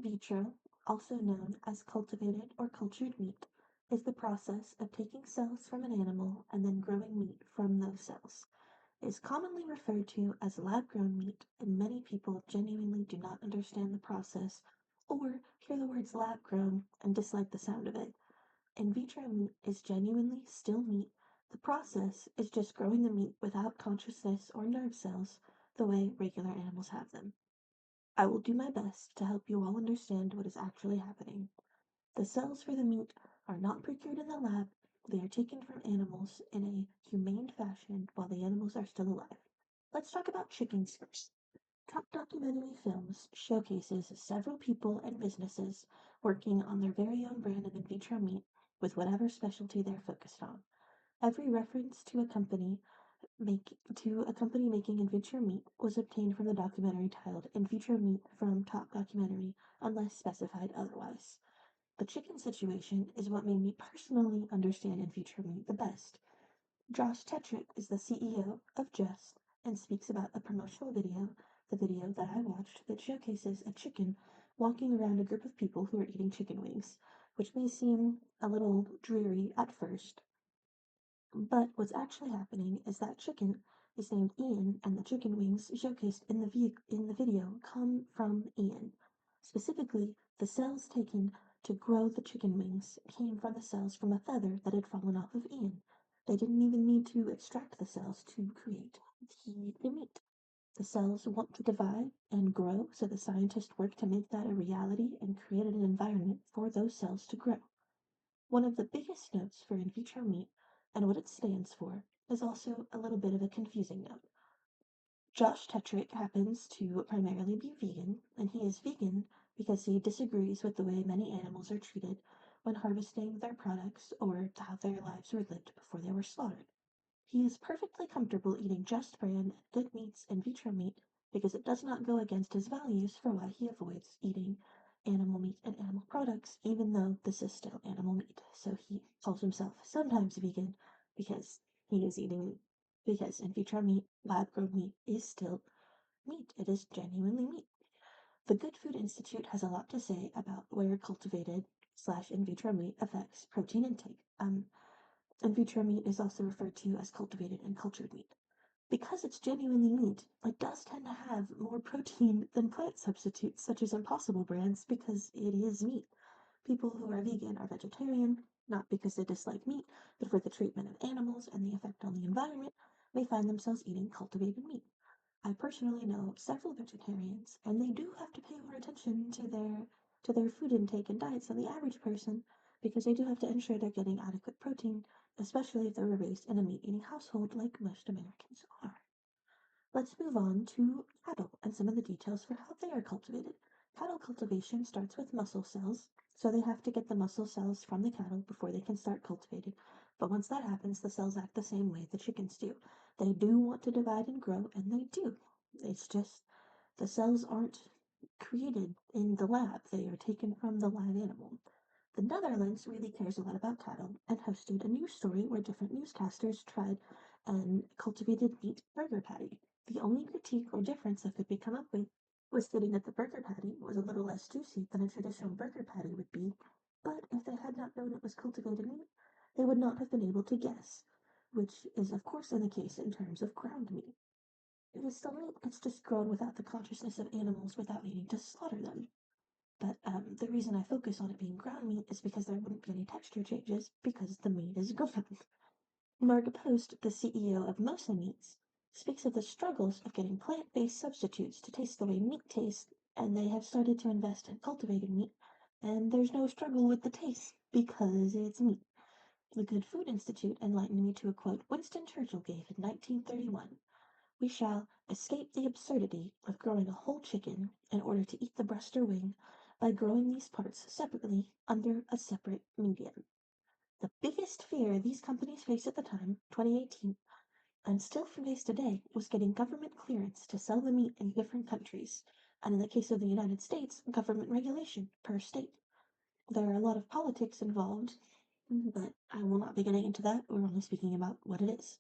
Vitro, also known as cultivated or cultured meat, is the process of taking cells from an animal and then growing meat from those cells. It is commonly referred to as lab-grown meat, and many people genuinely do not understand the process or hear the words lab-grown and dislike the sound of it. In vitro meat is genuinely still meat. The process is just growing the meat without consciousness or nerve cells, the way regular animals have them. I will do my best to help you all understand what is actually happening. The cells for the meat are not procured in the lab, they are taken from animals in a humane fashion while the animals are still alive. Let's talk about chickens first. Top documentary films showcases several people and businesses working on their very own brand of in vitro meat with whatever specialty they're focused on. Every reference to a company making in vitro meat was obtained from the documentary titled In Vitro Meat from Top Documentary, unless specified otherwise. The chicken situation is what made me personally understand in vitro meat the best. Josh Tetrick is the CEO of Just and speaks about a promotional video, the video that I watched, that showcases a chicken walking around a group of people who are eating chicken wings, which may seem a little dreary at first, but what's actually happening is that chicken is named Ian, and the chicken wings showcased in the video come from Ian. Specifically, the cells taken to grow the chicken wings came from the cells from a feather that had fallen off of Ian. They didn't even need to extract the cells to create the meat. The cells want to divide and grow, so the scientists worked to make that a reality and created an environment for those cells to grow. One of the biggest notes for in vitro meat and what it stands for is also a little bit of a confusing note. Josh Tetrick happens to primarily be vegan, and he is vegan because he disagrees with the way many animals are treated when harvesting their products or how their lives were lived before they were slaughtered. He is perfectly comfortable eating Just Brand, Good Meats, and Vitro meat because it does not go against his values for why he avoids eating animal meat and animal products, even though this is still animal meat. So he calls himself sometimes vegan because he is eating meat. Because in vitro meat, lab grown meat, is still meat. It is genuinely meat. The Good Food Institute has a lot to say about where cultivated slash in vitro meat affects protein intake. In vitro meat is also referred to as cultivated and cultured meat. Because it's genuinely meat, it does tend to have more protein than plant substitutes such as Impossible brands because it is meat. People who are vegan are vegetarian, not because they dislike meat, but for the treatment of animals and the effect on the environment, may find themselves eating cultivated meat. I personally know several vegetarians, and they do have to pay more attention to their food intake and diets than the average person because they do have to ensure they're getting adequate protein, especially if they were raised in a meat-eating household like most Americans are. Let's move on to cattle and some of the details for how they are cultivated. Cattle cultivation starts with muscle cells, so they have to get the muscle cells from the cattle before they can start cultivating. But once that happens, the cells act the same way the chickens do. They do want to divide and grow, and they do. It's just the cells aren't created in the lab, they are taken from the live animal. The Netherlands really cares a lot about cattle and hosted a news story where different newscasters tried an cultivated meat burger patty. The only critique or difference that could be come up with was stating that the burger patty was a little less juicy than a traditional burger patty would be, but if they had not known it was cultivated meat, they would not have been able to guess, which is of course in the case in terms of ground meat. It is still meat, it's just grown without the consciousness of animals without needing to slaughter them. But the reason I focus on it being ground meat is because there wouldn't be any texture changes because the meat is ground. Mark Post, the CEO of Mosa Meats, speaks of the struggles of getting plant-based substitutes to taste the way meat tastes, and they have started to invest in cultivated meat, and there's no struggle with the taste because it's meat. The Good Food Institute enlightened me to a quote Winston Churchill gave in 1931. We shall escape the absurdity of growing a whole chicken in order to eat the breast or wing by growing these parts separately under a separate medium. The biggest fear these companies faced at the time, 2018, and still face today, was getting government clearance to sell the meat in different countries, and in the case of the United States, government regulation per state. There are a lot of politics involved, but I will not be getting into that. We're only speaking about what it is.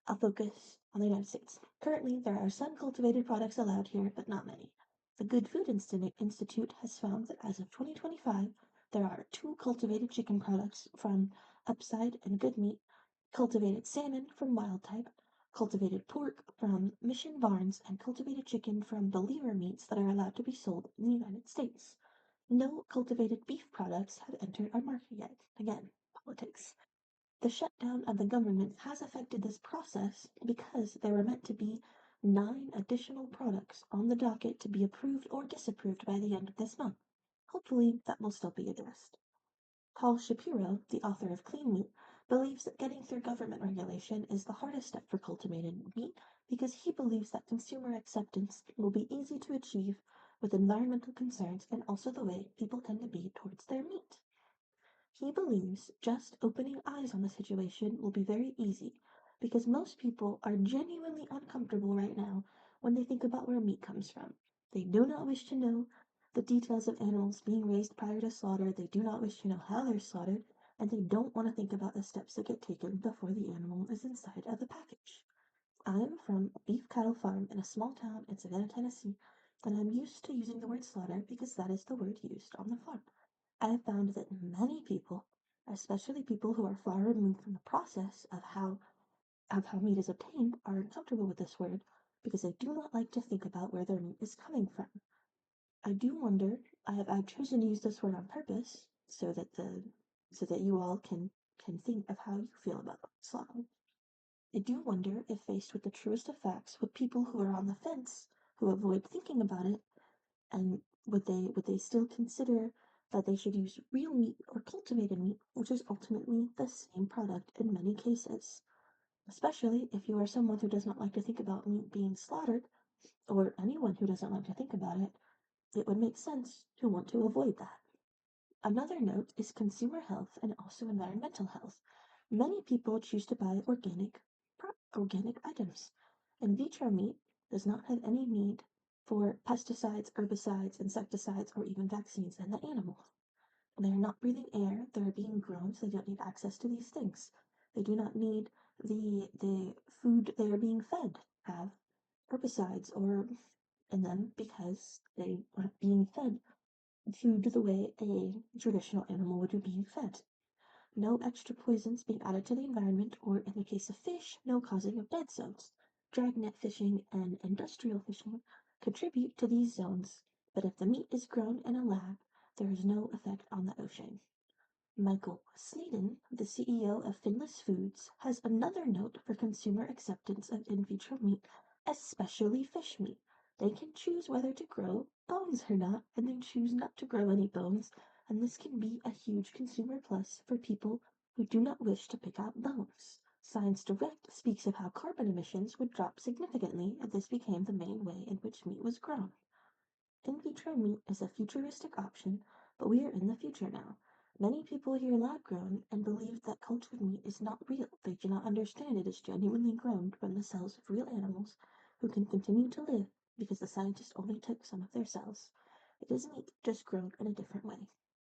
I'll focus on the United States. Currently, there are some cultivated products allowed here, but not many. The Good Food Institute has found that as of 2025, there are two cultivated chicken products from Upside and Good Meat, cultivated salmon from Wild Type, cultivated pork from Mission Barns, and cultivated chicken from Believer Meats that are allowed to be sold in the United States. No cultivated beef products have entered our market yet. Again, politics. The shutdown of the government has affected this process because there were meant to be 9 additional products on the docket to be approved or disapproved by the end of this month. Hopefully, that will still be addressed. Paul Shapiro, the author of Clean Meat, believes that getting through government regulation is the hardest step for cultivated meat because he believes that consumer acceptance will be easy to achieve with environmental concerns and also the way people tend to be towards their meat. He believes just opening eyes on the situation will be very easy because most people are genuinely uncomfortable right now when they think about where meat comes from. They do not wish to know the details of animals being raised prior to slaughter, they do not wish to know how they're slaughtered, and they don't want to think about the steps that get taken before the animal is inside of the package. I am from a beef cattle farm in a small town in Savannah, Tennessee, and I'm used to using the word slaughter because that is the word used on the farm. I have found that many people, especially people who are far removed from the process of how meat is obtained, are uncomfortable with this word because they do not like to think about where their meat is coming from. I do wonder, I've chosen to use this word on purpose so that you all can think of how you feel about slaughter. I do wonder if faced with the truest of facts, would people who are on the fence, who avoid thinking about it, and would they still consider that they should use real meat or cultivated meat, which is ultimately the same product in many cases? Especially if you are someone who does not like to think about meat being slaughtered, or anyone who doesn't like to think about it, it would make sense to want to avoid that. Another note is consumer health and also environmental health. Many people choose to buy organic items, and Vitro meat does not have any need for pesticides, herbicides, insecticides, or even vaccines in the animals. They are not breathing air, they're being grown, so they don't need access to these things. They do not need the food they are being fed have herbicides or in them because they aren't being fed food the way a traditional animal would be being fed. No extra poisons being added to the environment, or in the case of fish, no causing of dead zones. Dragnet fishing and industrial fishing contribute to these zones, but if the meat is grown in a lab, there is no effect on the ocean. Michael Sleeden, the CEO of Finless Foods, has another note for consumer acceptance of in vitro meat, especially fish meat. They can choose whether to grow bones or not, and they choose not to grow any bones, and this can be a huge consumer plus for people who do not wish to pick out bones. Science Direct speaks of how carbon emissions would drop significantly if this became the main way in which meat was grown. In vitro meat is a futuristic option, but we are in the future now. Many people hear lab grown and believe that cultured meat is not real. They do not understand it is genuinely grown from the cells of real animals who can continue to live because the scientist only took some of their cells. It is meat, just grown in a different way.